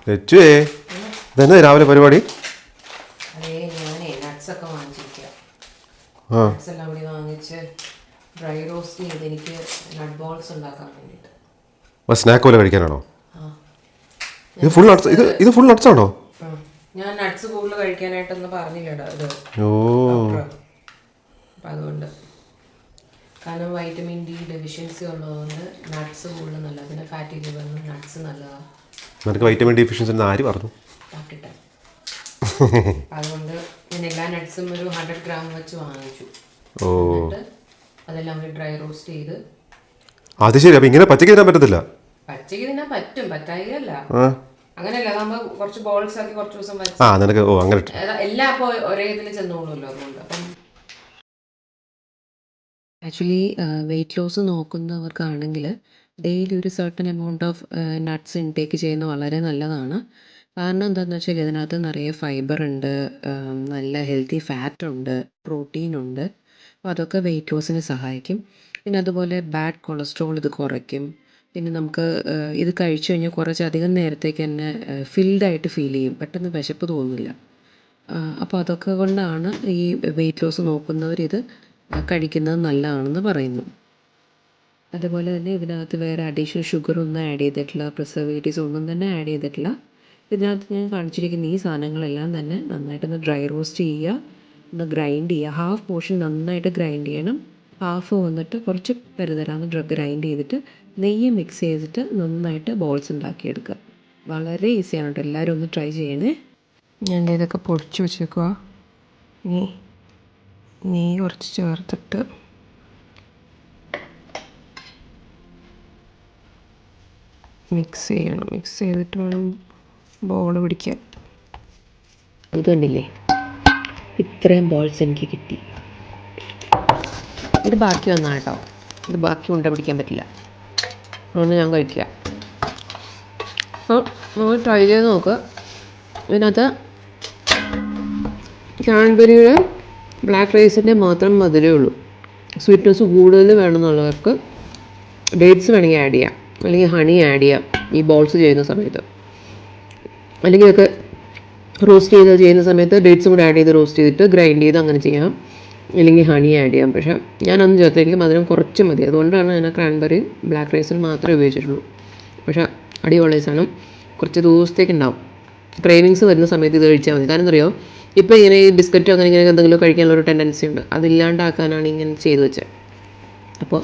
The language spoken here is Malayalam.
ലച്ചുവേ ഇതെന്താ രാവിലെ പരിപാടി? ഞാനേ നട്ട്സൊക്കെ വാങ്ങിച്ചിരിക്കുക. ആ നട്ട്സ് എല്ലാം കൂടി വാങ്ങിച്ച് ഡ്രൈ റോസ്റ്റ് ചെയ്ത് എനിക്ക് നട്ട് ബോൾസ് ഉണ്ടാക്കാൻ വേണ്ടിയിട്ട്. സ്നാക്ക് പോലെ കഴിക്കാനാണോ? ആ ഇത് ഫുൾ നട്ട്സ്, ഇത് ഫുൾ നട്ട്സ് ആണോ? ഞാൻ നട്ട്സ് കൂടുതൽ കഴിക്കാനായിട്ടൊന്നും പറഞ്ഞില്ലടാ ഇത്. ഓ അപ്പം അതുകൊണ്ട് കാരണം വൈറ്റമിൻ ഡി ഡെഫിഷ്യൻസി ഉള്ളതുകൊണ്ട് നട്ട്സ് കൂടുതൽ നല്ലതാണ്. പിന്നെ ഫാറ്റി ലിവറിനും നട്ട്സ് നല്ലതാണ്. നിനക്ക് വൈറ്റമിൻ ഡെഫിഷ്യൻസി എന്ന് ആര് പറഞ്ഞു? ഡോക്ടർ. അതുകൊണ്ട് ഞാൻ എല്ലാ നട്ട്സും ഒരു 100 ഗ്രാം വെച്ച് വാങ്ങിച്ചു. ഓ അതെല്ലാം കൂടി ഡ്രൈ റോസ്റ്റ് ചെയ്ത്. അത് ശരി. അപ്പം ഇങ്ങനെ പച്ചക്ക് തിന്നാൻ പറ്റത്തില്ല? പച്ചയ്ക്ക് തിന്നാൻ പറ്റും, പറ്റായികയല്ല. അങ്ങനെയല്ല, നമ്മൾ കുറച്ച് ബോൾസ് ആക്കി കുറച്ച് ദിവസം വെച്ച് നിനക്ക് അങ്ങനെ എല്ലാം അപ്പോൾ ഒരേ ഇതിൽ ചെന്നോളൂല്ലോ. അതുകൊണ്ട് അപ്പം ആക്ച്വലി വെയിറ്റ് ലോസ് നോക്കുന്നവർക്കാണെങ്കിൽ ഡെയിലി ഒരു certain amount of nuts intake ചെയ്യുന്നത് വളരെ നല്ലതാണ്. കാരണം എന്താണെന്ന് വെച്ചാൽ ഇതിനകത്ത് നിറയെ ഫൈബർ ഉണ്ട്, നല്ല ഹെൽത്തി ഫാറ്റ് ഉണ്ട്, പ്രോട്ടീൻ ഉണ്ട്. അപ്പോൾ അതൊക്കെ വെയിറ്റ് ലോസിന് സഹായിക്കും. പിന്നെ അതുപോലെ ബാഡ് കൊളസ്ട്രോൾ ഇത് കുറയ്ക്കും. പിന്നെ നമുക്ക് ഇത് കഴിച്ചു കഴിഞ്ഞാൽ കുറച്ചധികം നേരത്തേക്ക് തന്നെ ഫിൽഡായിട്ട് ഫീൽ ചെയ്യും, പെട്ടെന്ന് വിശപ്പ് തോന്നില്ല. അപ്പോൾ അതൊക്കെ കൊണ്ടാണ് ഈ വെയിറ്റ് ലോസ് നോക്കുന്നവരിത് കഴിക്കുന്നത് നല്ലതാണെന്ന് പറയുന്നു. അതുപോലെ തന്നെ ഇതിനകത്ത് വേറെ അഡീഷണൽ ഷുഗറൊന്നും ആഡ് ചെയ്തിട്ടില്ല, പ്രിസർവേറ്റീവ്സ് ഒന്നും തന്നെ ആഡ് ചെയ്തിട്ടില്ല. ഇതിനകത്ത് ഞാൻ കാണിച്ചിരിക്കുന്ന ഈ സാധനങ്ങളെല്ലാം തന്നെ നന്നായിട്ടൊന്ന് ഡ്രൈ റോസ്റ്റ് ചെയ്യുക, ഒന്ന് ഗ്രൈൻഡ് ചെയ്യുക. ഹാഫ് പോർഷൻ നന്നായിട്ട് ഗ്രൈൻഡ് ചെയ്യണം, ഹാഫ് വന്നിട്ട് കുറച്ച് തരുതരാന്ന് ഗ്രൈൻഡ് ചെയ്തിട്ട് നെയ്യ് മിക്സ് ചെയ്തിട്ട് നന്നായിട്ട് ബോൾസ് ഉണ്ടാക്കിയെടുക്കുക. വളരെ ഈസിയാണ് കേട്ടോ, എല്ലാവരും ഒന്ന് ട്രൈ ചെയ്യണേ. ഞാൻ ഇതൊക്കെ പൊടിച്ച് വെച്ചേക്കുക. ഇനി നെയ്യ് കുറച്ച് ചേർത്തിട്ട് മിക്സ് ചെയ്യണം. മിക്സ് ചെയ്തിട്ട് വേണം ബോൾ പിടിക്കാൻ. ഇത് കണ്ടില്ലേ, ഇത്രയും ബോൾസ് എനിക്ക് കിട്ടി. ഇത് ബാക്കി വന്നാൽ കേട്ടോ, ഇത് ബാക്കി ഉണ്ട പിടിക്കാൻ പറ്റില്ല, അതുകൊണ്ട് ഞാൻ കഴിക്കില്ല. അപ്പോൾ നമ്മൾ ട്രൈ ചെയ്ത് നോക്കുക. ഇതിനകത്ത് കാൻബെറിയുടെ ബ്ലാക്ക് റൈസിൻ്റെ മാത്രം മധുരമേ ഉള്ളൂ. സ്വീറ്റ്നെസ് കൂടുതൽ വേണമെന്നുള്ളവർക്ക് ഡേറ്റ്സ് വേണമെങ്കിൽ ആഡ് ചെയ്യാം, അല്ലെങ്കിൽ ഹണി ആഡ് ചെയ്യാം ഈ ബോൾസ് ചെയ്യുന്ന സമയത്ത്. അല്ലെങ്കിൽ ഒക്കെ റോസ്റ്റ് ചെയ്ത് ചെയ്യുന്ന സമയത്ത് ഡേറ്റ്സും കൂടെ ആഡ് ചെയ്ത് റോസ്റ്റ് ചെയ്തിട്ട് ഗ്രൈൻഡ് ചെയ്ത് അങ്ങനെ ചെയ്യാം, അല്ലെങ്കിൽ ഹണി ആഡ് ചെയ്യാം. പക്ഷേ ഞാനൊന്നും ചേർത്ത്, എനിക്ക് മധുരം കുറച്ച് മതി, അതുകൊണ്ടാണ് ഞാൻ ക്രാൻബെറി ബ്ലാക്ക് റൈസിൽ മാത്രമേ ഉപയോഗിച്ചിട്ടുള്ളൂ. പക്ഷേ അടിപൊളി സാധനം, കുറച്ച് ദിവസത്തേക്ക് ഉണ്ടാവും. ക്രേവിങ്സ് വരുന്ന സമയത്ത് ഇത് കഴിച്ചാൽ മതി. കാരണം എന്താ പറയുക, ഇപ്പോൾ ഇങ്ങനെ ഈ ബിസ്ക്കറ്റോ അങ്ങനെ ഇങ്ങനെ എന്തെങ്കിലും കഴിക്കാനുള്ളൊരു ടെൻഡൻസി ഉണ്ട്, അതില്ലാണ്ടാക്കാനാണ് ഇങ്ങനെ ചെയ്ത് വെച്ചത്. അപ്പോൾ